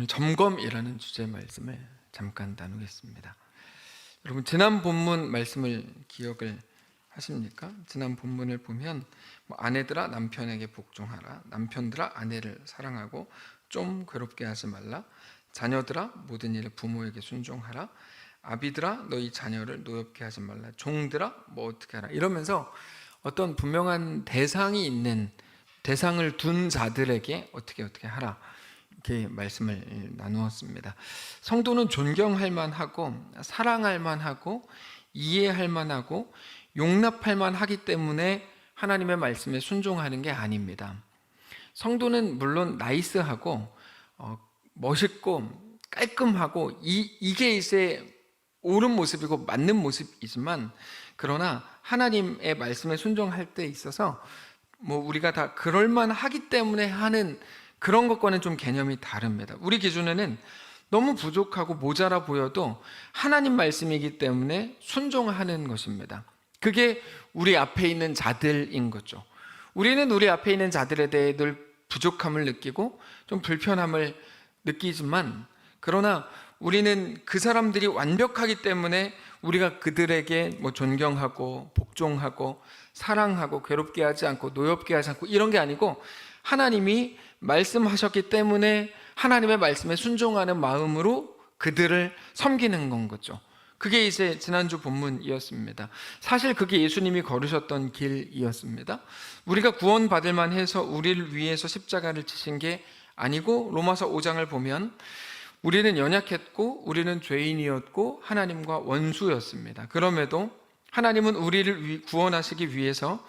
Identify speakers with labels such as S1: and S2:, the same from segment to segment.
S1: 오늘 점검이라는 주제의 말씀을 잠깐 나누겠습니다. 여러분, 지난 본문 말씀을 기억을 하십니까? 지난 본문을 보면 아내들아 남편에게 복종하라, 남편들아 아내를 사랑하고 좀 괴롭게 하지 말라, 자녀들아 모든 일에 부모에게 순종하라, 아비들아 너희 자녀를 노엽게 하지 말라, 종들아 뭐 어떻게 하라, 이러면서 어떤 분명한 대상이 있는, 대상을 둔 자들에게 어떻게 하라, 이렇게 말씀을 나누었습니다. 성도는 존경할 만하고 사랑할 만하고 이해할 만하고 용납할 만하기 때문에 하나님의 말씀에 순종하는 게 아닙니다. 성도는 물론 나이스하고 멋있고 깔끔하고 이게 이제 옳은 모습이고 맞는 모습이지만, 그러나 하나님의 말씀에 순종할 때 있어서 우리가 다 그럴만하기 때문에 하는 그런 것과는 좀 개념이 다릅니다. 우리 기준에는 너무 부족하고 모자라 보여도 하나님 말씀이기 때문에 순종하는 것입니다. 그게 우리 앞에 있는 자들인 거죠. 우리는 우리 앞에 있는 자들에 대해 늘 부족함을 느끼고 좀 불편함을 느끼지만, 그러나 우리는 그 사람들이 완벽하기 때문에 우리가 그들에게 존경하고 복종하고 사랑하고 괴롭게 하지 않고 노엽게 하지 않고 이런 게 아니고, 하나님이 말씀하셨기 때문에 하나님의 말씀에 순종하는 마음으로 그들을 섬기는 건 거죠. 그게 이제 지난주 본문이었습니다. 사실 그게 예수님이 걸으셨던 길이었습니다. 우리가 구원받을 만해서 우리를 위해서 십자가를 지신 게 아니고, 로마서 5장을 보면 우리는 연약했고 우리는 죄인이었고 하나님과 원수였습니다. 그럼에도 하나님은 우리를 구원하시기 위해서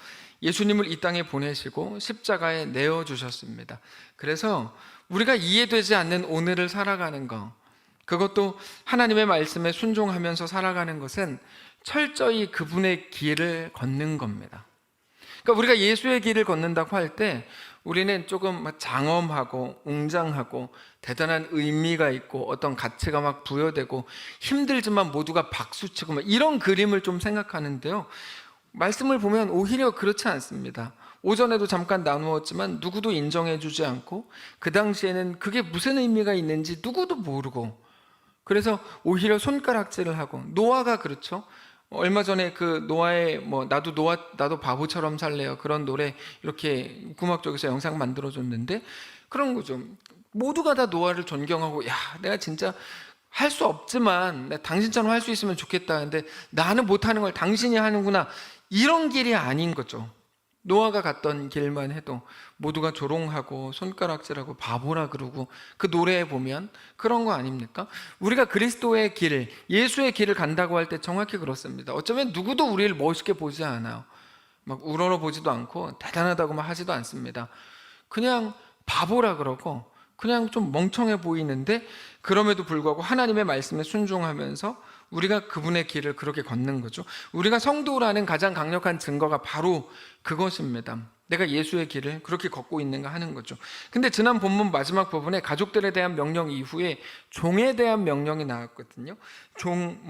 S1: 예수님을 이 땅에 보내시고 십자가에 내어주셨습니다. 그래서 우리가 이해되지 않는 오늘을 살아가는 것, 그것도 하나님의 말씀에 순종하면서 살아가는 것은 철저히 그분의 길을 걷는 겁니다. 그러니까 우리가 예수의 길을 걷는다고 할 때 우리는 조금 장엄하고 웅장하고 대단한 의미가 있고 어떤 가치가 막 부여되고 힘들지만 모두가 박수치고 이런 그림을 좀 생각하는데요, 말씀을 보면 오히려 그렇지 않습니다. 오전에도 잠깐 나누었지만 누구도 인정해주지 않고 그 당시에는 그게 무슨 의미가 있는지 누구도 모르고, 그래서 오히려 손가락질을 하고, 노아가 그렇죠. 얼마 전에 그 노아의 나도 바보처럼 살래요, 그런 노래 이렇게 국악 쪽에서 영상 만들어줬는데 그런 거죠. 모두가 다 노아를 존경하고, 야 내가 진짜 할 수 없지만 당신처럼 할 수 있으면 좋겠다, 근데 나는 못하는 걸 당신이 하는구나, 이런 길이 아닌 거죠. 노아가 갔던 길만 해도 모두가 조롱하고 손가락질하고 바보라 그러고, 그 노래에 보면 그런 거 아닙니까? 우리가 그리스도의 길, 예수의 길을 간다고 할 때 정확히 그렇습니다. 어쩌면 누구도 우리를 멋있게 보지 않아요. 막 우러러 보지도 않고 대단하다고 하지도 않습니다. 그냥 바보라 그러고 그냥 좀 멍청해 보이는데, 그럼에도 불구하고 하나님의 말씀에 순종하면서 우리가 그분의 길을 그렇게 걷는 거죠. 우리가 성도라는 가장 강력한 증거가 바로 그것입니다. 내가 예수의 길을 그렇게 걷고 있는가 하는 거죠. 근데 지난 본문 마지막 부분에 가족들에 대한 명령 이후에 종에 대한 명령이 나왔거든요. 종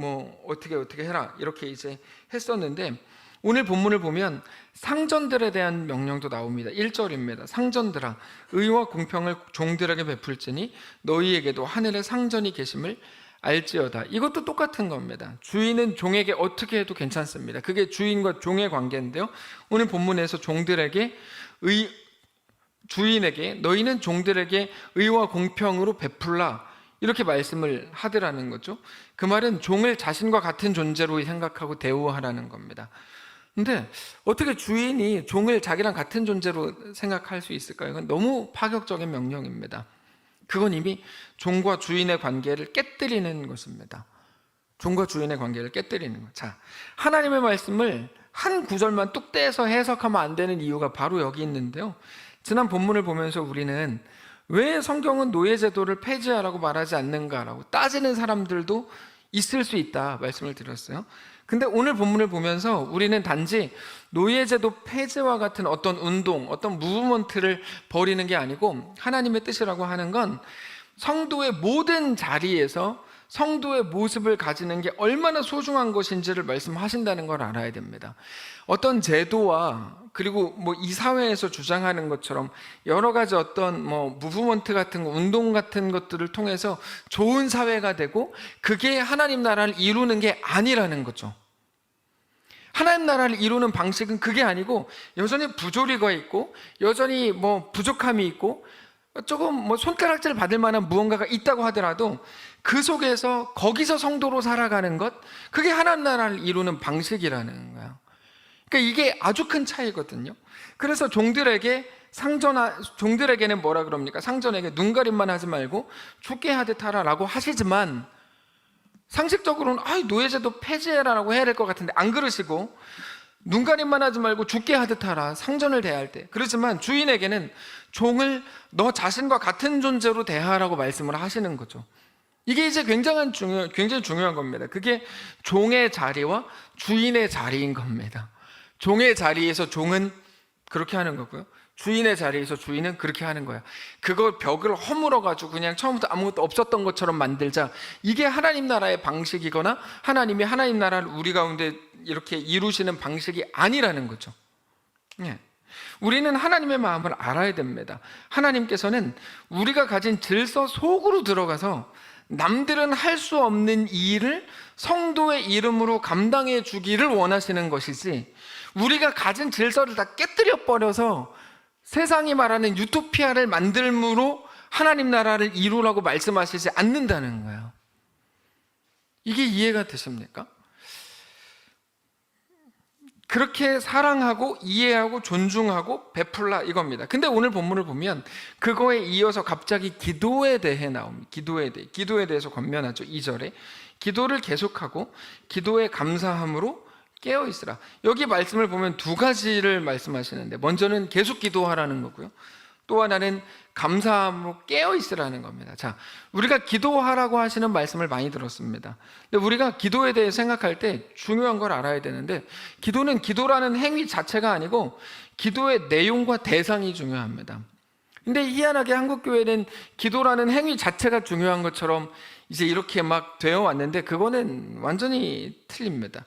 S1: 어떻게 해라 이렇게 이제 했었는데, 오늘 본문을 보면 상전들에 대한 명령도 나옵니다. 1절입니다. 상전들아 의와 공평을 종들에게 베풀지니 너희에게도 하늘에 상전이 계심을 알지어다. 이것도 똑같은 겁니다. 주인은 종에게 어떻게 해도 괜찮습니다. 그게 주인과 종의 관계인데요, 오늘 본문에서 종들에게 주인에게 너희는 종들에게 의와 공평으로 베풀라 이렇게 말씀을 하더라는 거죠. 그 말은 종을 자신과 같은 존재로 생각하고 대우하라는 겁니다. 근데 어떻게 주인이 종을 자기랑 같은 존재로 생각할 수 있을까요? 이건 너무 파격적인 명령입니다. 그건 이미 종과 주인의 관계를 깨뜨리는 것입니다. 종과 주인의 관계를 깨뜨리는 것. 자, 하나님의 말씀을 한 구절만 뚝 떼서 해석하면 안 되는 이유가 바로 여기 있는데요, 지난 본문을 보면서 우리는 왜 성경은 노예제도를 폐지하라고 말하지 않는가라고 따지는 사람들도 있을 수 있다 말씀을 드렸어요. 근데 오늘 본문을 보면서 우리는 단지 노예제도 폐지와 같은 어떤 운동, 어떤 무브먼트를 벌이는 게 아니고, 하나님의 뜻이라고 하는 건 성도의 모든 자리에서 성도의 모습을 가지는 게 얼마나 소중한 것인지를 말씀하신다는 걸 알아야 됩니다. 어떤 제도와 그리고 뭐 이 사회에서 주장하는 것처럼 여러 가지 어떤 뭐 무브먼트 같은 거, 운동 같은 것들을 통해서 좋은 사회가 되고 그게 하나님 나라를 이루는 게 아니라는 거죠. 하나님 나라를 이루는 방식은 그게 아니고 여전히 부조리가 있고 여전히 뭐 부족함이 있고 조금 뭐 손가락질 받을 만한 무언가가 있다고 하더라도 그 속에서 거기서 성도로 살아가는 것, 그게 하나님 나라를 이루는 방식이라는 거예요. 그러니까 이게 아주 큰 차이거든요. 그래서 종들에게는 뭐라 그럽니까? 상전에게 눈가림만 하지 말고 죽게 하듯 하라라고 하시지만 상식적으로는 노예제도 폐지해라라고 해야 될 것 같은데 안 그러시고 눈가림만 하지 말고 죽게 하듯 하라, 상전을 대할 때. 그렇지만 주인에게는 종을 너 자신과 같은 존재로 대하라고 말씀을 하시는 거죠. 이게 이제 굉장히 중요한 겁니다. 그게 종의 자리와 주인의 자리인 겁니다. 종의 자리에서 종은 그렇게 하는 거고요, 주인의 자리에서 주인은 그렇게 하는 거야. 그걸 벽을 허물어가지고 그냥 처음부터 아무것도 없었던 것처럼 만들자, 이게 하나님 나라의 방식이거나 하나님이 하나님 나라를 우리 가운데 이렇게 이루시는 방식이 아니라는 거죠. 우리는 하나님의 마음을 알아야 됩니다. 하나님께서는 우리가 가진 질서 속으로 들어가서 남들은 할 수 없는 일을 성도의 이름으로 감당해 주기를 원하시는 것이지, 우리가 가진 질서를 다 깨뜨려 버려서 세상이 말하는 유토피아를 만들므로 하나님 나라를 이루라고 말씀하시지 않는다는 거예요. 이게 이해가 되십니까? 그렇게 사랑하고 이해하고 존중하고 베풀라 이겁니다. 근데 오늘 본문을 보면 그거에 이어서 갑자기 기도에 대해 나옵니다. 기도에 대해서 권면하죠. 2절에 기도를 계속하고 기도에 감사함으로 깨어 있으라. 여기 말씀을 보면 두 가지를 말씀하시는데, 먼저는 계속 기도하라는 거고요, 또 하나는 감사함으로 깨어 있으라는 겁니다. 자, 우리가 기도하라고 하시는 말씀을 많이 들었습니다. 근데 우리가 기도에 대해 생각할 때 중요한 걸 알아야 되는데, 기도는 기도라는 행위 자체가 아니고 기도의 내용과 대상이 중요합니다. 근데 희한하게 한국교회는 기도라는 행위 자체가 중요한 것처럼 이제 이렇게 막 되어 왔는데, 그거는 완전히 틀립니다.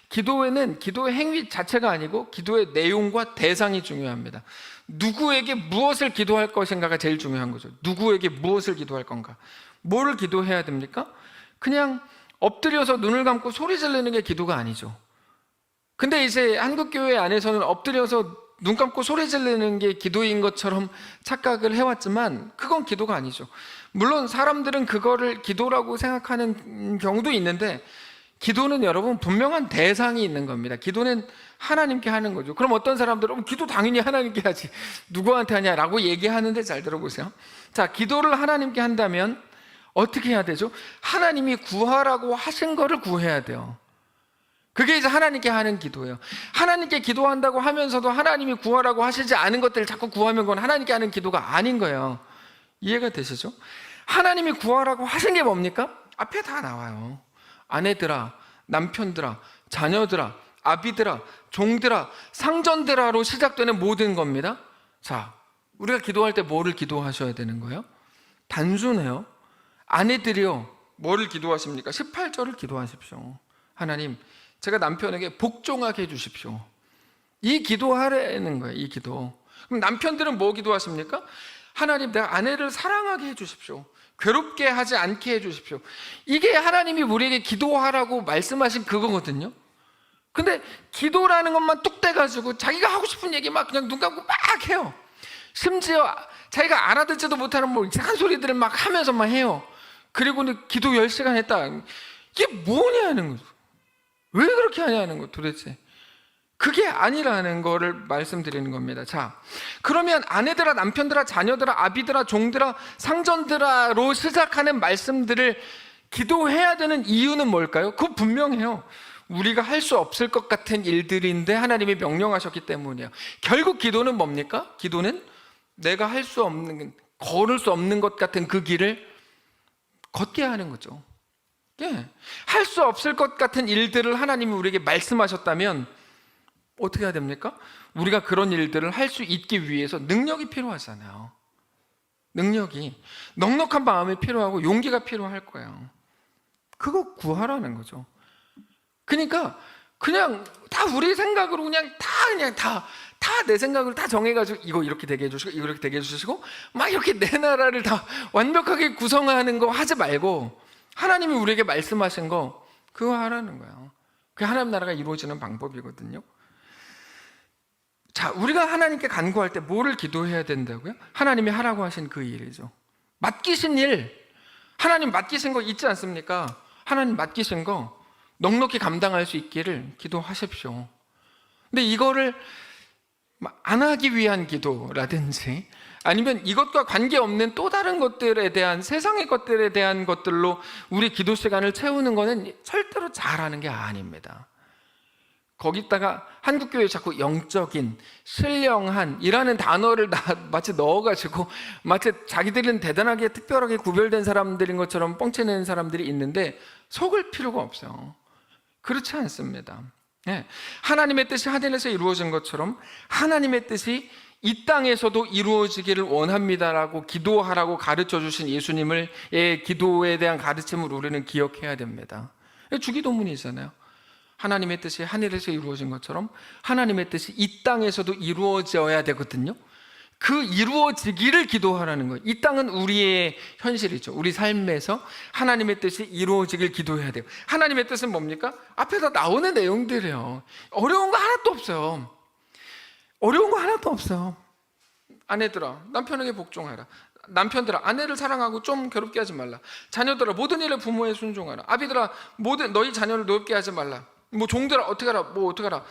S1: 기도에는 기도의 행위 자체가 아니고 기도의 내용과 대상이 중요합니다. 누구에게 무엇을 기도할 것인가가 제일 중요한 거죠. 누구에게 무엇을 기도할 건가? 뭐를 기도해야 됩니까? 그냥 엎드려서 눈을 감고 소리 지르는 게 기도가 아니죠. 근데 이제 한국교회 안에서는 엎드려서 눈 감고 소리 지르는 게 기도인 것처럼 착각을 해왔지만 그건 기도가 아니죠. 물론 사람들은 그거를 기도라고 생각하는 경우도 있는데, 기도는 여러분 분명한 대상이 있는 겁니다. 기도는 하나님께 하는 거죠. 그럼 어떤 사람들은 기도 당연히 하나님께 하지, 누구한테 하냐라고 얘기하는데, 잘 들어보세요. 자, 기도를 하나님께 한다면 어떻게 해야 되죠? 하나님이 구하라고 하신 거를 구해야 돼요. 그게 이제 하나님께 하는 기도예요. 하나님께 기도한다고 하면서도 하나님이 구하라고 하시지 않은 것들을 자꾸 구하면 그건 하나님께 하는 기도가 아닌 거예요. 이해가 되시죠? 하나님이 구하라고 하신 게 뭡니까? 앞에 다 나와요. 아내들아, 남편들아, 자녀들아, 아비들아, 종들아, 상전들아로 시작되는 모든 겁니다. 자, 우리가 기도할 때 뭐를 기도하셔야 되는 거예요? 단순해요. 아내들이요, 뭐를 기도하십니까? 18절을 기도하십시오. 하나님, 제가 남편에게 복종하게 해주십시오. 이 기도하라는 거예요. 이 기도. 그럼 남편들은 뭐 기도하십니까? 하나님, 내가 아내를 사랑하게 해주십시오. 괴롭게 하지 않게 해주십시오. 이게 하나님이 우리에게 기도하라고 말씀하신 그거거든요. 근데 기도라는 것만 뚝 떼가지고 자기가 하고 싶은 얘기 막 그냥 눈 감고 막 해요. 심지어 자기가 알아듣지도 못하는 뭐 이상한 소리들을 막 하면서 막 해요. 그리고 기도 10시간 했다. 이게 뭐냐는 거죠. 왜 그렇게 하냐는 거 도대체. 그게 아니라는 거를 말씀드리는 겁니다. 자, 그러면 아내들아, 남편들아, 자녀들아, 아비들아, 종들아, 상전들아로 시작하는 말씀들을 기도해야 되는 이유는 뭘까요? 그거 분명해요. 우리가 할 수 없을 것 같은 일들인데 하나님이 명령하셨기 때문이에요. 결국 기도는 뭡니까? 기도는 내가 할 수 없는, 걸을 수 없는 것 같은 그 길을 걷게 하는 거죠. 할 수 없을 것 같은 일들을 하나님이 우리에게 말씀하셨다면 어떻게 해야 됩니까? 우리가 그런 일들을 할 수 있기 위해서 능력이 필요하잖아요. 능력이, 넉넉한 마음이 필요하고 용기가 필요할 거예요. 그거 구하라는 거죠. 그러니까 그냥 다 우리 생각으로 그냥 다 내 생각을 다 정해가지고 이거 이렇게 되게 해주시고 이거 이렇게 되게 해주시고 막 이렇게 내 나라를 다 완벽하게 구성하는 거 하지 말고 하나님이 우리에게 말씀하신 거 그거 하라는 거예요. 그게 하나님 나라가 이루어지는 방법이거든요. 자, 우리가 하나님께 간구할 때 뭐를 기도해야 된다고요? 하나님이 하라고 하신 그 일이죠. 맡기신 일, 하나님 맡기신 거 있지 않습니까? 하나님 맡기신 거 넉넉히 감당할 수 있기를 기도하십시오. 근데 이거를 안 하기 위한 기도라든지 아니면 이것과 관계없는 또 다른 것들에 대한 세상의 것들에 대한 것들로 우리 기도 시간을 채우는 것은 절대로 잘하는 게 아닙니다. 거기다가 한국교회 자꾸 영적인, 신령한 이라는 단어를 마치 넣어가지고 마치 자기들은 대단하게 특별하게 구별된 사람들인 것처럼 뻥치는 사람들이 있는데 속을 필요가 없어요. 그렇지 않습니다. 네. 하나님의 뜻이 하늘에서 이루어진 것처럼 하나님의 뜻이 이 땅에서도 이루어지기를 원합니다라고 기도하라고 가르쳐 주신 예수님의 기도에 대한 가르침을 우리는 기억해야 됩니다. 주기도문이잖아요. 하나님의 뜻이 하늘에서 이루어진 것처럼 하나님의 뜻이 이 땅에서도 이루어져야 되거든요. 그 이루어지기를 기도하라는 거예요. 이 땅은 우리의 현실이죠. 우리 삶에서 하나님의 뜻이 이루어지길 기도해야 돼요. 하나님의 뜻은 뭡니까? 앞에서 나오는 내용들이에요. 어려운 거 하나도 없어요. 어려운 거 하나도 없어요. 아내들아, 남편에게 복종하라. 남편들아, 아내를 사랑하고 좀 괴롭게 하지 말라. 자녀들아, 모든 일에 부모에 순종하라. 아비들아, 모든 너희 자녀를 노엽게 하지 말라. 종들아, 어떻게 하라, 어떻게 하라.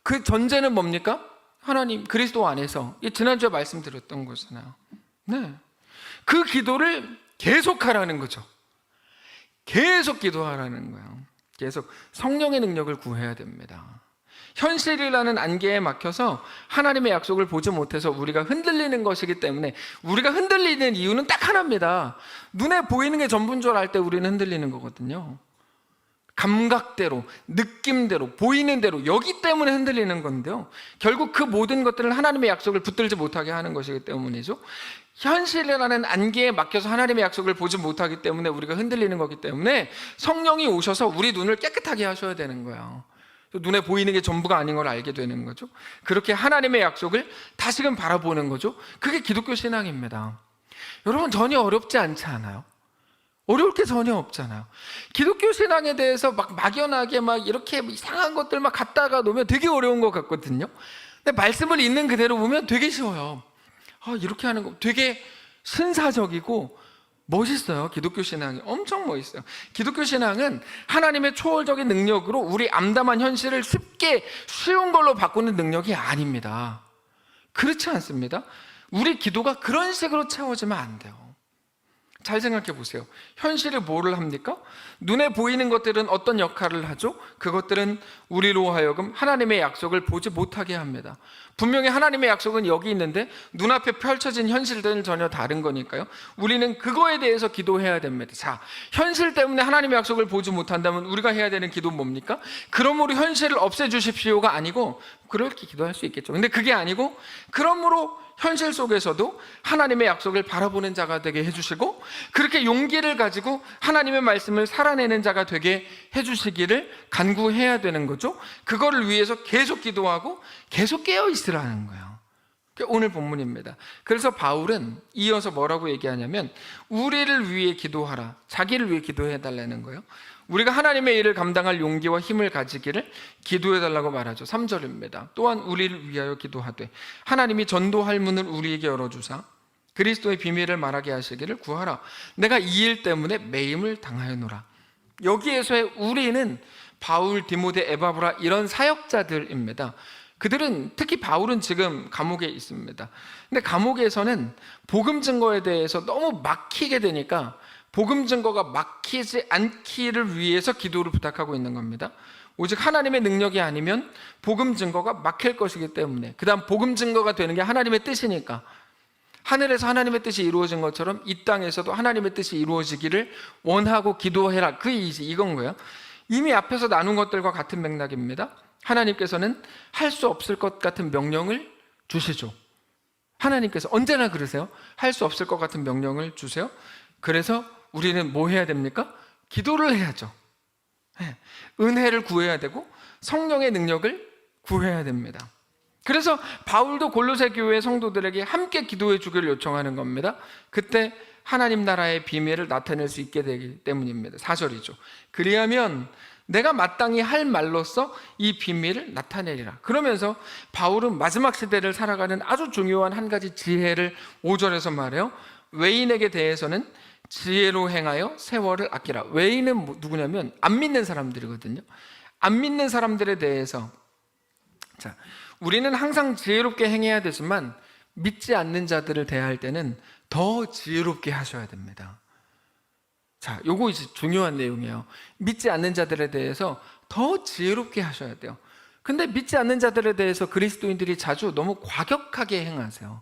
S1: 그 전제는 뭡니까? 하나님 그리스도 안에서, 지난주에 말씀드렸던 거잖아요. 네, 그 기도를 계속하라는 거죠. 계속 기도하라는 거예요. 계속 성령의 능력을 구해야 됩니다. 현실이라는 안개에 막혀서 하나님의 약속을 보지 못해서 우리가 흔들리는 것이기 때문에, 우리가 흔들리는 이유는 딱 하나입니다. 눈에 보이는 게 전부인 줄 알 때 우리는 흔들리는 거거든요. 감각대로, 느낌대로, 보이는 대로, 여기 때문에 흔들리는 건데요, 결국 그 모든 것들은 하나님의 약속을 붙들지 못하게 하는 것이기 때문이죠. 현실이라는 안개에 막혀서 하나님의 약속을 보지 못하기 때문에 우리가 흔들리는 거기 때문에 성령이 오셔서 우리 눈을 깨끗하게 하셔야 되는 거예요. 눈에 보이는 게 전부가 아닌 걸 알게 되는 거죠. 그렇게 하나님의 약속을 다시금 바라보는 거죠. 그게 기독교 신앙입니다. 여러분, 전혀 어렵지 않지 않아요? 어려울 게 전혀 없잖아요. 기독교 신앙에 대해서 막연하게 이렇게 이상한 것들 갖다가 놓으면 되게 어려운 것 같거든요. 근데 말씀을 있는 그대로 보면 되게 쉬워요. 이렇게 하는 거 되게 신사적이고 멋있어요. 기독교 신앙이 엄청 멋있어요. 기독교 신앙은 하나님의 초월적인 능력으로 우리 암담한 현실을 쉽게 쉬운 걸로 바꾸는 능력이 아닙니다. 그렇지 않습니다. 우리 기도가 그런 식으로 채워지면 안 돼요. 잘 생각해 보세요. 현실이 뭐를 합니까? 눈에 보이는 것들은 어떤 역할을 하죠? 그것들은 우리로 하여금 하나님의 약속을 보지 못하게 합니다. 분명히 하나님의 약속은 여기 있는데 눈앞에 펼쳐진 현실들은 전혀 다른 거니까요. 우리는 그거에 대해서 기도해야 됩니다. 자, 현실 때문에 하나님의 약속을 보지 못한다면 우리가 해야 되는 기도는 뭡니까? 그러므로 현실을 없애주십시오가 아니고, 그렇게 기도할 수 있겠죠. 근데 그게 아니고, 그러므로 현실 속에서도 하나님의 약속을 바라보는 자가 되게 해주시고, 그렇게 용기를 가지고 하나님의 말씀을 살아내는 자가 되게 해주시기를 간구해야 되는 거죠. 그거를 위해서 계속 기도하고 계속 깨어있으라는 거예요. 그게 오늘 본문입니다. 그래서 바울은 이어서 뭐라고 얘기하냐면, 우리를 위해 기도하라, 자기를 위해 기도해달라는 거예요. 우리가 하나님의 일을 감당할 용기와 힘을 가지기를 기도해달라고 말하죠. 3절입니다. 또한 우리를 위하여 기도하되 하나님이 전도할 문을 우리에게 열어주사 그리스도의 비밀을 말하게 하시기를 구하라. 내가 이 일 때문에 매임을 당하였노라. 여기에서의 우리는 바울, 디모데, 에바브라 이런 사역자들입니다. 그들은, 특히 바울은 지금 감옥에 있습니다. 근데 감옥에서는 복음 증거에 대해서 너무 막히게 되니까 복음 증거가 막히지 않기를 위해서 기도를 부탁하고 있는 겁니다. 오직 하나님의 능력이 아니면 복음 증거가 막힐 것이기 때문에, 그 다음 복음 증거가 되는 게 하나님의 뜻이니까, 하늘에서 하나님의 뜻이 이루어진 것처럼 이 땅에서도 하나님의 뜻이 이루어지기를 원하고 기도해라. 이건 거예요. 이미 앞에서 나눈 것들과 같은 맥락입니다. 하나님께서는 할 수 없을 것 같은 명령을 주시죠. 하나님께서 언제나 그러세요. 할 수 없을 것 같은 명령을 주세요. 그래서 우리는 뭐 해야 됩니까? 기도를 해야죠. 은혜를 구해야 되고 성령의 능력을 구해야 됩니다. 그래서 바울도 골로새 교회 성도들에게 함께 기도해 주기를 요청하는 겁니다. 그때 하나님 나라의 비밀을 나타낼 수 있게 되기 때문입니다. 4절이죠. 그리하면 내가 마땅히 할 말로써 이 비밀을 나타내리라. 그러면서 바울은 마지막 시대를 살아가는 아주 중요한 한 가지 지혜를 5절에서 말해요. 외인에게 대해서는 지혜로 행하여 세월을 아끼라. 외인은 누구냐면 안 믿는 사람들이거든요. 안 믿는 사람들에 대해서, 자, 우리는 항상 지혜롭게 행해야 되지만 믿지 않는 자들을 대할 때는 더 지혜롭게 하셔야 됩니다. 자, 요거 이제 중요한 내용이에요. 믿지 않는 자들에 대해서 더 지혜롭게 하셔야 돼요. 근데 믿지 않는 자들에 대해서 그리스도인들이 자주 너무 과격하게 행하세요.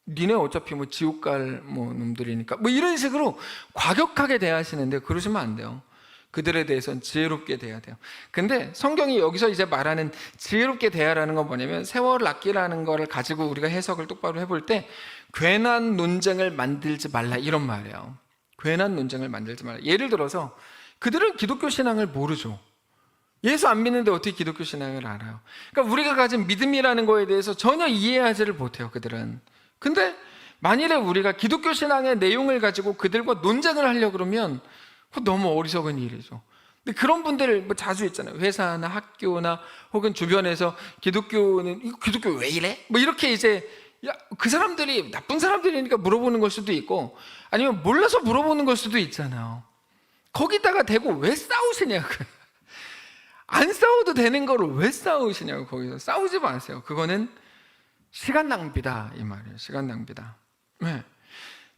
S1: 니네 어차피 뭐 지옥 갈 놈들이니까 뭐 이런 식으로 과격하게 대하시는데 그러시면 안 돼요. 그들에 대해서는 지혜롭게 대해야 돼요. 근데 성경이 여기서 이제 말하는 지혜롭게 대하라는 건 뭐냐면 세월을 아끼라는 거를 가지고 우리가 해석을 똑바로 해볼 때 괜한 논쟁을 만들지 말라 이런 말이에요. 괜한 논쟁을 만들지 말라. 예를 들어서 그들은 기독교 신앙을 모르죠. 예수 안 믿는데 어떻게 기독교 신앙을 알아요? 그러니까 우리가 가진 믿음이라는 거에 대해서 전혀 이해하지를 못해요, 그들은. 근데 만일에 우리가 기독교 신앙의 내용을 가지고 그들과 논쟁을 하려고 그러면 너무 어리석은 일이죠. 근데 그런 분들 뭐 자주 있잖아요. 회사나 학교나 혹은 주변에서 기독교는 이거 기독교 왜 이래? 뭐 이렇게 이제 그 사람들이 나쁜 사람들이니까 물어보는 걸 수도 있고 아니면 몰라서 물어보는 걸 수도 있잖아요. 거기다가 대고 왜 싸우시냐고. 안 싸워도 되는 거를 왜 싸우시냐고. 거기서 싸우지 마세요. 그거는 시간 낭비다 이 말이에요. 시간 낭비다. 네.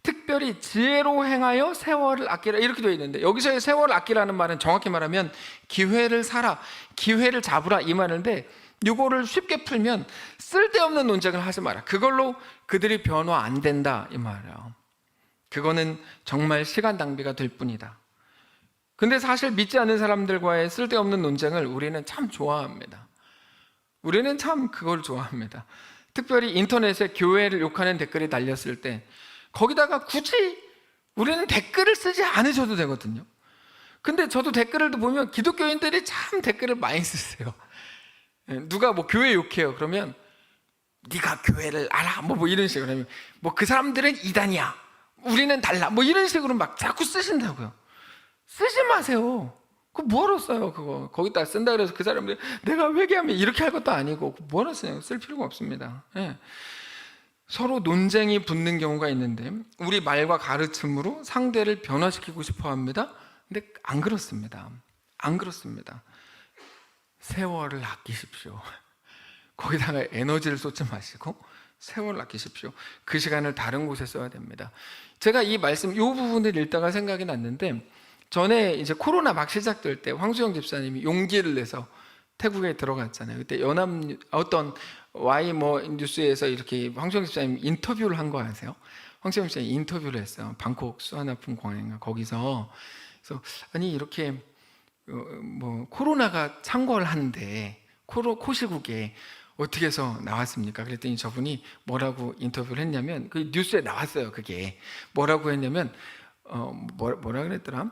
S1: 특별히 지혜로 행하여 세월을 아끼라 이렇게 되어 있는데 여기서의 세월을 아끼라는 말은 정확히 말하면 기회를 사라, 기회를 잡으라 이 말인데 이거를 쉽게 풀면 쓸데없는 논쟁을 하지 마라. 그걸로 그들이 변화 안 된다 이 말이에요. 그거는 정말 시간 낭비가 될 뿐이다. 근데 사실 믿지 않는 사람들과의 쓸데없는 논쟁을 우리는 참 좋아합니다. 우리는 참 그걸 좋아합니다. 특별히 인터넷에 교회를 욕하는 댓글이 달렸을 때 거기다가 굳이 우리는 댓글을 쓰지 않으셔도 되거든요. 근데 저도 댓글을 보면 기독교인들이 참 댓글을 많이 쓰세요. 누가 뭐 교회 욕해요. 그러면 네가 교회를 알아. 뭐 이런 식으로 하면 뭐 그 사람들은 이단이야. 우리는 달라. 뭐 이런 식으로 막 자꾸 쓰신다고요. 쓰지 마세요. 그거 뭐하러 써요, 그거. 거기다 쓴다 그래서 그 사람들이 내가 회개하면 이렇게 할 것도 아니고 뭐하러 써요. 쓸 필요가 없습니다. 예. 서로 논쟁이 붙는 경우가 있는데 우리 말과 가르침으로 상대를 변화시키고 싶어 합니다. 근데 안 그렇습니다. 안 그렇습니다. 세월을 아끼십시오. 거기다가 에너지를 쏟지 마시고 세월을 아끼십시오. 그 시간을 다른 곳에 써야 됩니다. 제가 이 말씀, 이 부분을 읽다가 생각이 났는데 전에 이제 코로나 막 시작될 때 황수영 집사님이 용기를 내서 태국에 들어갔잖아요. 그때 어떤 Y 뉴스에서 이렇게 황수영 집사님 인터뷰를 한 거 아세요? 황수영 집사님 인터뷰를 했어요. 방콕 수아나푼 공항인가 거기서. 그래서 아니 이렇게 코로나가 창궐을 하는데 코시국에 어떻게 해서 나왔습니까? 그랬더니 저분이 뭐라고 인터뷰를 했냐면 그 뉴스에 나왔어요. 그게 뭐라고 했냐면 뭐라 그랬더라?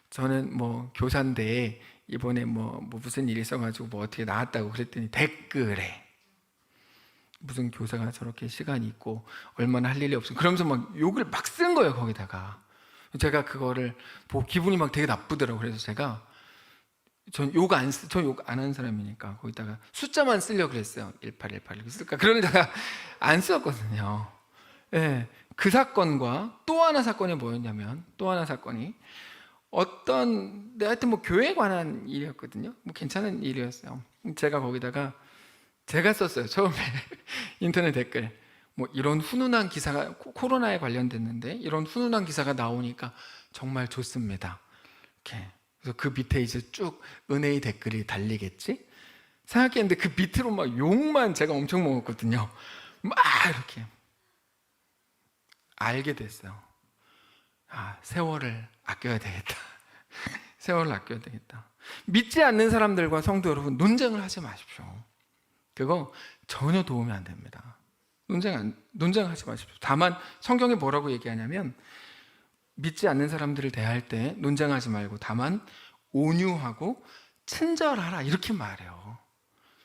S1: 저는 교사인데 이번에 무슨 일이 있어가지고 어떻게 나왔다고 그랬더니 댓글에 무슨 교사가 저렇게 시간이 있고 얼마나 할 일이 없어 그러면서 막 욕을 막 쓴 거예요. 거기다가 제가 그거를 보고 기분이 막 되게 나쁘더라고요. 그래서 제가 전 욕 안 하는 사람이니까 거기다가 숫자만 쓰려고 그랬어요. 1818 이렇게 쓸까? 그러다가 안 썼거든요. 네, 그 사건과 또 하나 사건이 뭐였냐면 또 하나 사건이 하여튼 교회에 관한 일이었거든요. 괜찮은 일이었어요. 제가 거기다가 제가 썼어요. 처음에 인터넷 댓글 이런 훈훈한 기사가 코로나에 관련됐는데 이런 훈훈한 기사가 나오니까 정말 좋습니다. 이렇게. 그래서 그 밑에 이제 쭉 은혜의 댓글이 달리겠지? 생각했는데 그 밑으로 막 욕만 제가 엄청 먹었거든요. 막 이렇게 알게 됐어요. 세월을 아껴야 되겠다. 세월을 아껴야 되겠다. 믿지 않는 사람들과 성도 여러분 논쟁을 하지 마십시오. 그거 전혀 도움이 안 됩니다. 논쟁하지 마십시오. 다만 성경이 뭐라고 얘기하냐면 믿지 않는 사람들을 대할 때 논쟁하지 말고 다만 온유하고 친절하라 이렇게 말해요.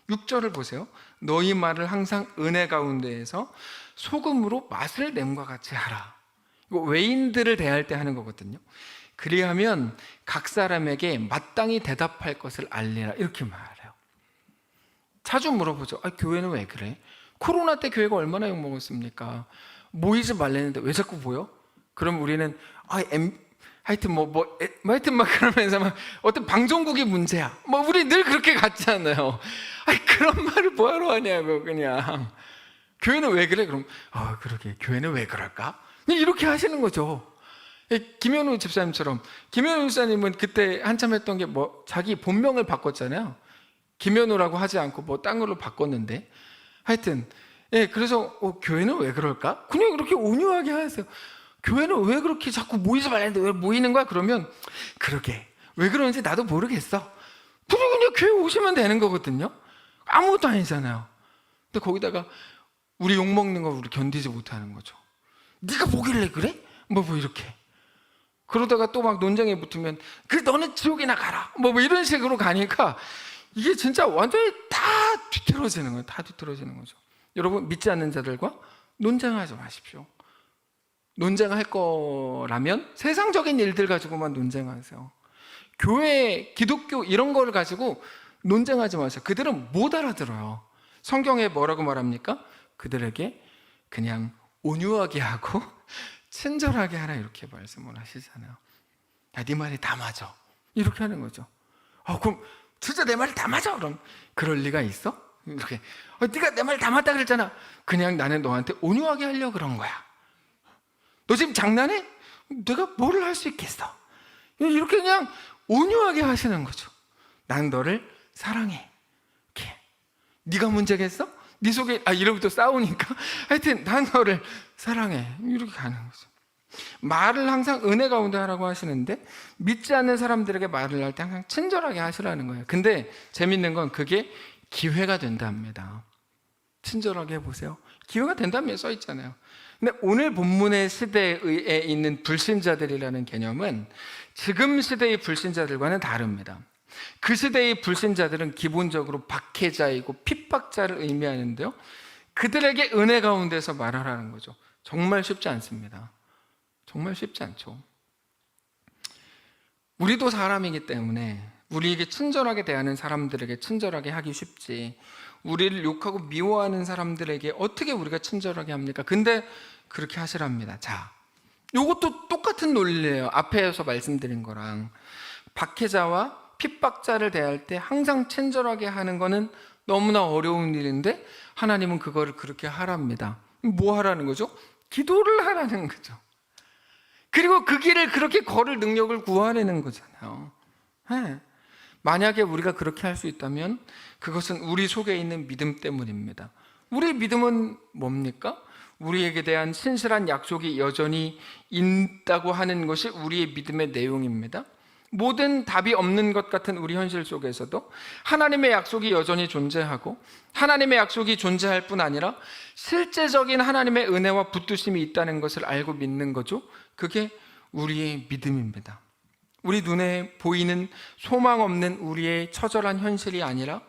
S1: 6절을 보세요. 너희 말을 항상 은혜 가운데에서 소금으로 맛을 냄과 같이 하라. 이거 외인들을 대할 때 하는 거거든요. 그리하면 각 사람에게 마땅히 대답할 것을 알리라 이렇게 말해요. 자주 물어보죠. 교회는 왜 그래? 코로나 때 교회가 얼마나 욕먹었습니까? 모이지 말랬는데 왜 자꾸 모여? 그럼 우리는 하여튼 하여튼 막 그러면서 막 어떤 방송국이 문제야. 우리 늘 그렇게 갔잖아요. 그런 말을 뭐하러 하냐고 그냥. 교회는 왜 그래? 그럼 그러게 교회는 왜 그럴까? 이렇게 하시는 거죠. 김현우 집사님처럼. 김현우 집사님은 그때 한참 했던 게 자기 본명을 바꿨잖아요. 김현우라고 하지 않고 딴 걸로 바꿨는데 하여튼 그래서 교회는 왜 그럴까? 그냥 그렇게 온유하게 하세요. 교회는 왜 그렇게 자꾸 모이지 말라는데 왜 모이는 거야? 그러면 그러게 왜 그러는지 나도 모르겠어. 그냥 교회 오시면 되는 거거든요. 아무것도 아니잖아요. 근데 거기다가 우리 욕먹는 거 우리 견디지 못하는 거죠. 네가 뭐길래 그래? 이렇게. 그러다가 또 막 논쟁에 붙으면 너는 지옥이나 가라. 이런 식으로 가니까 이게 진짜 완전히 다 뒤틀어지는 거예요. 다 뒤틀어지는 거죠. 여러분 믿지 않는 자들과 논쟁하지 마십시오. 논쟁할 거라면 세상적인 일들 가지고만 논쟁하세요. 교회, 기독교 이런 거를 가지고 논쟁하지 마세요. 그들은 못 알아들어요. 성경에 뭐라고 말합니까? 그들에게 그냥 온유하게 하고 친절하게 하라 이렇게 말씀을 하시잖아요. 네 말이 다 맞아 이렇게 하는 거죠. 그럼 진짜 내 말이 다 맞아? 그럼 그럴 리가 있어? 이렇게 네가 내 말 다 맞다 그랬잖아. 그냥 나는 너한테 온유하게 하려고 그런 거야. 너 지금 장난해? 내가 뭐를 할 수 있겠어? 이렇게 그냥 온유하게 하시는 거죠. 난 너를 사랑해. 이렇게. 네가 문제겠어? 네 속에 이러부터 싸우니까 하여튼 난 너를 사랑해 이렇게 가는 거죠. 말을 항상 은혜 가운데 하라고 하시는데 믿지 않는 사람들에게 말을 할 때 항상 친절하게 하시라는 거예요. 근데 재밌는 건 그게 기회가 된답니다. 친절하게 해보세요. 기회가 된다며 써 있잖아요. 근데 오늘 본문의 시대에 있는 불신자들이라는 개념은 지금 시대의 불신자들과는 다릅니다. 그 시대의 불신자들은 기본적으로 박해자이고 핍박자를 의미하는데요, 그들에게 은혜 가운데서 말하라는 거죠. 정말 쉽지 않습니다. 정말 쉽지 않죠. 우리도 사람이기 때문에 우리에게 친절하게 대하는 사람들에게 친절하게 하기 쉽지, 우리를 욕하고 미워하는 사람들에게 어떻게 우리가 친절하게 합니까? 근데 그렇게 하시랍니다. 자, 이것도 똑같은 논리예요. 앞에서 말씀드린 거랑. 박해자와 핍박자를 대할 때 항상 친절하게 하는 거는 너무나 어려운 일인데 하나님은 그거를 그렇게 하랍니다. 뭐 하라는 거죠? 기도를 하라는 거죠. 그리고 그 길을 그렇게 걸을 능력을 구하라는 거잖아요. 만약에 우리가 그렇게 할 수 있다면 그것은 우리 속에 있는 믿음 때문입니다. 우리의 믿음은 뭡니까? 우리에게 대한 신실한 약속이 여전히 있다고 하는 것이 우리의 믿음의 내용입니다. 모든 답이 없는 것 같은 우리 현실 속에서도 하나님의 약속이 여전히 존재하고, 하나님의 약속이 존재할 뿐 아니라 실제적인 하나님의 은혜와 붙드심이 있다는 것을 알고 믿는 거죠. 그게 우리의 믿음입니다. 우리 눈에 보이는 소망 없는 우리의 처절한 현실이 아니라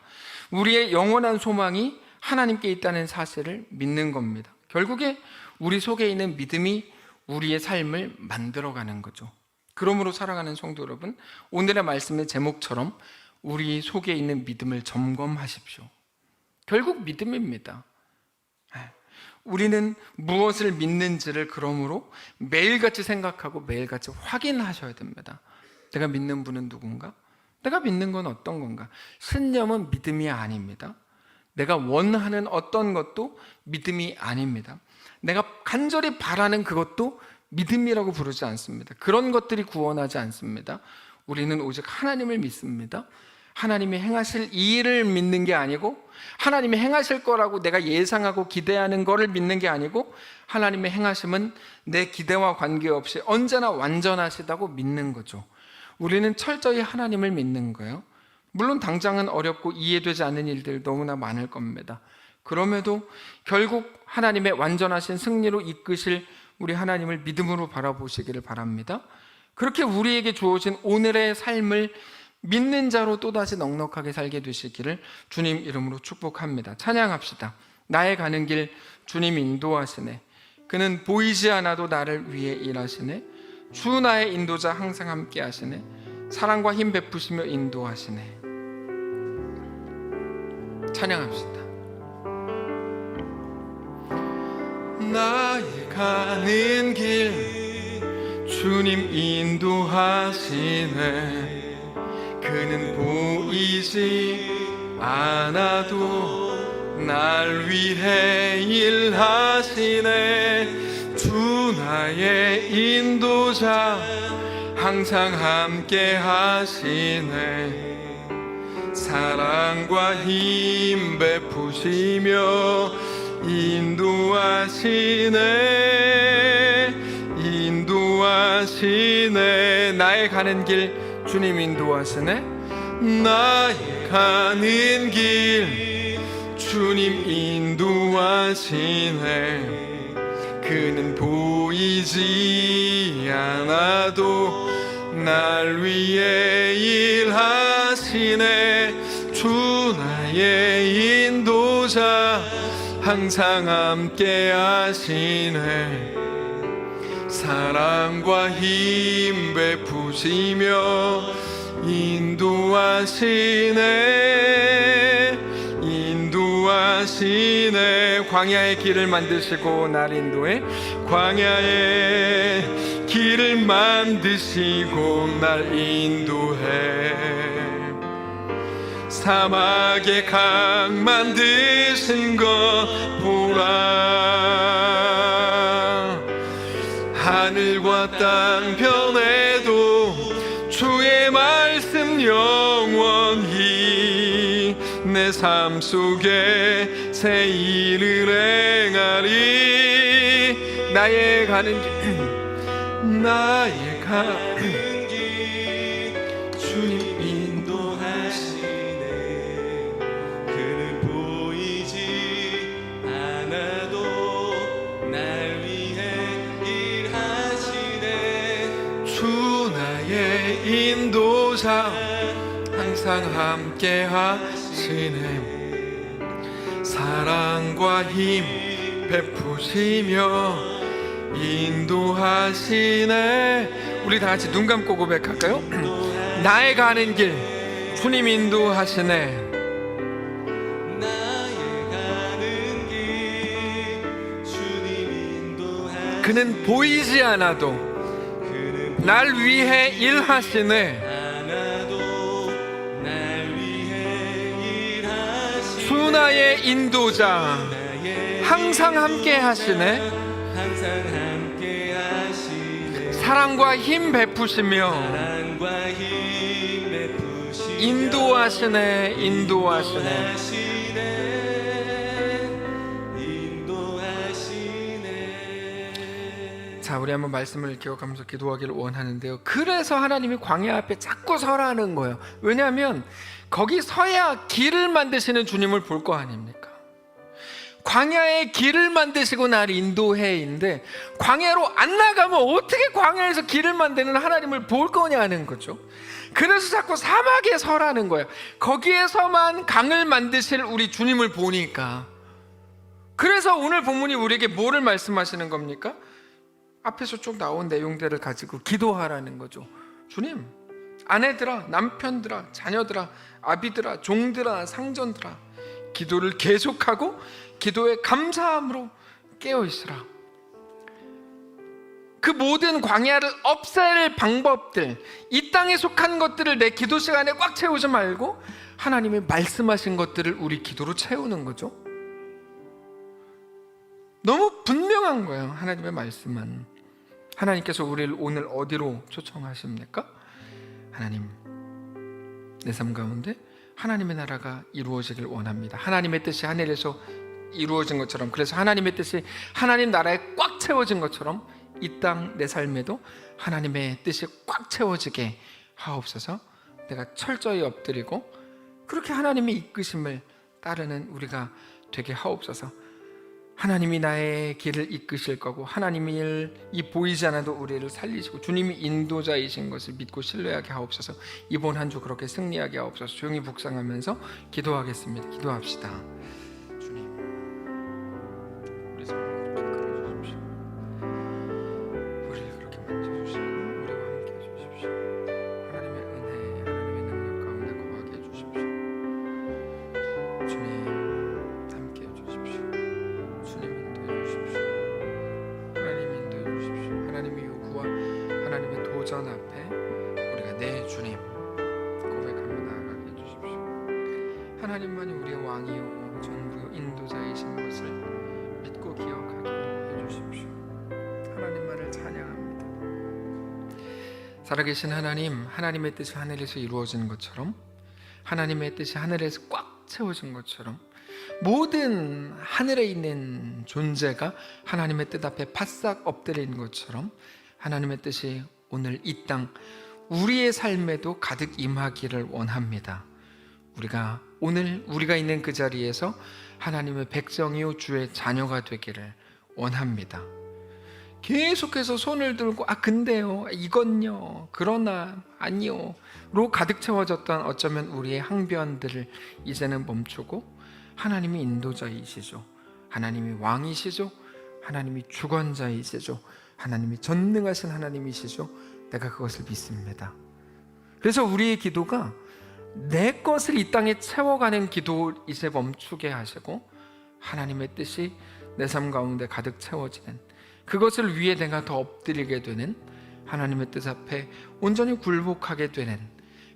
S1: 우리의 영원한 소망이 하나님께 있다는 사실을 믿는 겁니다. 결국에 우리 속에 있는 믿음이 우리의 삶을 만들어가는 거죠. 그러므로 살아가는 성도 여러분, 오늘의 말씀의 제목처럼 우리 속에 있는 믿음을 점검하십시오. 결국 믿음입니다. 우리는 무엇을 믿는지를 그러므로 매일같이 생각하고 매일같이 확인하셔야 됩니다. 내가 믿는 분은 누군가? 내가 믿는 건 어떤 건가? 신념은 믿음이 아닙니다. 내가 원하는 어떤 것도 믿음이 아닙니다. 내가 간절히 바라는 그것도 믿음이라고 부르지 않습니다. 그런 것들이 구원하지 않습니다. 우리는 오직 하나님을 믿습니다. 하나님이 행하실 이 일을 믿는 게 아니고, 하나님이 행하실 거라고 내가 예상하고 기대하는 거를 믿는 게 아니고, 하나님의 행하심은 내 기대와 관계없이 언제나 완전하시다고 믿는 거죠. 우리는 철저히 하나님을 믿는 거예요. 물론 당장은 어렵고 이해되지 않는 일들 너무나 많을 겁니다. 그럼에도 결국 하나님의 완전하신 승리로 이끄실 우리 하나님을 믿음으로 바라보시기를 바랍니다. 그렇게 우리에게 주어진 오늘의 삶을 믿는 자로 또다시 넉넉하게 살게 되시기를 주님 이름으로 축복합니다. 찬양합시다. 나의 가는 길 주님 인도하시네. 그는 보이지 않아도 나를 위해 일하시네. 주 나의 인도자 항상 함께 하시네. 사랑과 힘 베푸시며 인도하시네. 찬양합시다. 나의 가는 길 주님 인도하시네. 그는 보이지 않아도 날 위해 일하시네. 주 나의 인도자 항상 함께 하시네. 사랑과 힘 베푸시며 인도하시네. 인도하시네. 나의 가는 길 주님 인도하시네. 나의 가는 길 주님 인도하시네. 그는 보이지 않아도 날 위해 일하시네. 주 나의 인도자 항상 함께 하시네. 사랑과 힘 베푸시며 인도하시네. 인도하시네. 광야의 길을 만드시고 날 인도해. 광야의 길을 만드시고 날 인도해. 사막의 강 만드신 것 보라. 하늘과 땅 변해도 주의 말씀 영원히 내 삶 속에 새 일을 행하리. 나의 가는 길 나의 가는 길 주님 인도하시네. 그는 보이지 않아도 날 위해 일하시네. 주 나의 인도자 항상 함께 하시네. 사랑과 힘 베푸시며 인도하시네. 우리 다 같이 눈 감고 고백할까요? 나의 가는 길 주님 인도하시네. 그는 보이지 않아도 날 위해 일하시네. 주 나의 인도자 항상 함께 하시네. 사랑과 힘 베푸시며 인도하시네. 인도하시네. 자, 우리 한번 말씀을 기억하면서 기도하기를 원하는데요. 그래서 하나님이 광야 앞에 자꾸 서라는 거예요. 왜냐하면 거기 서야 길을 만드시는 주님을 볼 거 아닙니까? 광야에 길을 만드시고 날 인도해인데 광야로 안 나가면 어떻게 광야에서 길을 만드는 하나님을 볼 거냐는 거죠. 그래서 자꾸 사막에 서라는 거예요. 거기에서만 강을 만드실 우리 주님을 보니까. 그래서 오늘 본문이 우리에게 뭐를 말씀하시는 겁니까? 앞에서 쭉 나온 내용들을 가지고 기도하라는 거죠. 주님, 아내들아, 남편들아, 자녀들아, 아비들아, 종들아, 상전들아, 기도를 계속하고 기도에 감사함으로 깨어있으라. 그 모든 광야를 없앨 방법들, 이 땅에 속한 것들을 내 기도 시간에 꽉 채우지 말고 하나님이 말씀하신 것들을 우리 기도로 채우는 거죠. 너무 분명한 거예요. 하나님의 말씀은. 하나님께서 우리를 오늘 어디로 초청하십니까? 하나님, 내 삶 가운데 하나님의 나라가 이루어지길 원합니다. 하나님의 뜻이 하늘에서 이루어진 것처럼, 그래서 하나님의 뜻이 하나님 나라에 꽉 채워진 것처럼 이 땅 내 삶에도 하나님의 뜻이 꽉 채워지게 하옵소서. 내가 철저히 엎드리고 그렇게 하나님의 이끄심을 따르는 우리가 되게 하옵소서. 하나님이 나의 길을 이끄실 거고 하나님이 이 보이지 않아도 우리를 살리시고 주님이 인도자이신 것을 믿고 신뢰하게 하옵소서. 이번 한 주 그렇게 승리하게 하옵소서. 조용히 묵상하면서 기도하겠습니다. 기도합시다. 주님, 우리 삶을 그렇게 이끌어주십시오. 우리를 그렇게 만져주시고 우리와 함께 해주십시오. 하나님의 은혜, 하나님의 능력 가운데 거하게 해주십시오. 주님 함께 해주십시오. 주님 인도해 주십시오. 하나님 인도해 주십시오. 하나님의 요구와 하나님의 도전 앞에 우리가 네 주님 고백하며 나아가게 해주십시오. 하나님만이 우리의 왕이요 전부요 인도자이신 것을 믿고 기억하게 해주십시오. 하나님만을 찬양합니다. 살아계신 하나님, 하나님의 뜻이 하늘에서 이루어지는 것처럼 하나님의 뜻이 하늘에서 꽉 채워진 것처럼 모든 하늘에 있는 존재가 하나님의 뜻 앞에 바싹 엎드린 것처럼 하나님의 뜻이 오늘 이 땅 우리의 삶에도 가득 임하기를 원합니다. 우리가 오늘 우리가 있는 그 자리에서 하나님의 백성이요 주의 자녀가 되기를 원합니다. 계속해서 손을 들고 근데요, 이건요, 그러나, 아니요 로 가득 채워졌던 어쩌면 우리의 항변들을 이제는 멈추고 하나님이 인도자이시죠, 하나님이 왕이시죠, 하나님이 주권자이시죠, 하나님이 전능하신 하나님이시죠, 내가 그것을 믿습니다. 그래서 우리의 기도가 내 것을 이 땅에 채워가는 기도 이제 멈추게 하시고 하나님의 뜻이 내 삶 가운데 가득 채워지는, 그것을 위해 내가 더 엎드리게 되는, 하나님의 뜻 앞에 온전히 굴복하게 되는,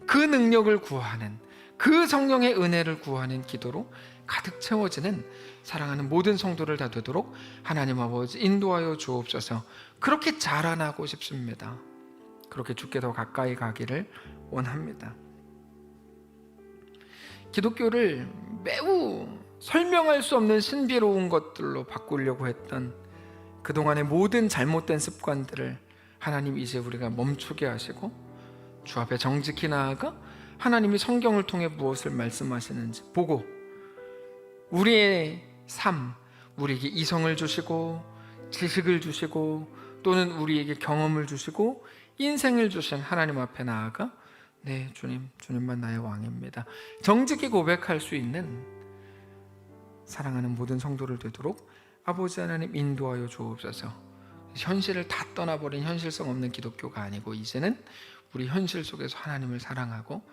S1: 그 능력을 구하는, 그 성령의 은혜를 구하는 기도로 가득 채워지는 사랑하는 모든 성도를 다 되도록 하나님 아버지 인도하여 주옵소서. 그렇게 자라나고 싶습니다. 그렇게 주께 더 가까이 가기를 원합니다. 기독교를 매우 설명할 수 없는 신비로운 것들로 바꾸려고 했던 그동안의 모든 잘못된 습관들을 하나님 이제 우리가 멈추게 하시고 주 앞에 정직히 나아가 하나님이 성경을 통해 무엇을 말씀하시는지 보고 우리의 삶, 우리에게 이성을 주시고 지식을 주시고 또는 우리에게 경험을 주시고 인생을 주신 하나님 앞에 나아가 네 주님, 주님만 나의 왕입니다, 정직히 고백할 수 있는 사랑하는 모든 성도를 되도록 아버지 하나님 인도하여 주옵소서. 현실을 다 떠나버린 현실성 없는 기독교가 아니고 이제는 우리 현실 속에서 하나님을 사랑하고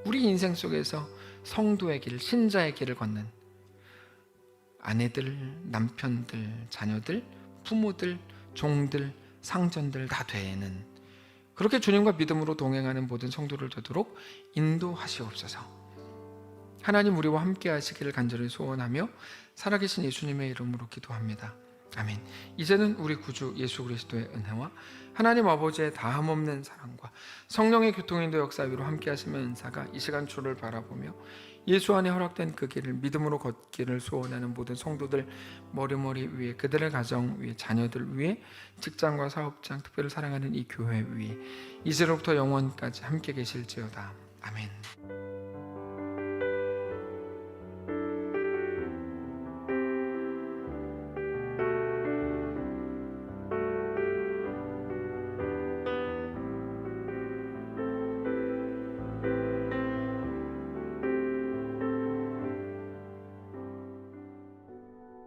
S1: 우리 인생 속에서 성도의 길, 신자의 길을 걷는 아내들, 남편들, 자녀들, 부모들, 종들, 상전들 다 되는, 그렇게 주님과 믿음으로 동행하는 모든 성도를 되도록 인도하시옵소서. 하나님 우리와 함께 하시기를 간절히 소원하며 살아계신 예수님의 이름으로 기도합니다. 아멘. 이제는 우리 구주 예수 그리스도의 은혜와 하나님 아버지의 다함없는 사랑과 성령의 교통인도 역사 위로 함께 하시는 은사가 이 시간 주를 바라보며 예수 안에 허락된 그 길을 믿음으로 걷기를 소원하는 모든 성도들 머리머리 위에, 그들의 가정 위에, 자녀들 위에, 직장과 사업장, 특별히 사랑하는 이 교회 위에 이제로부터 영원까지 함께 계실지어다. 아멘.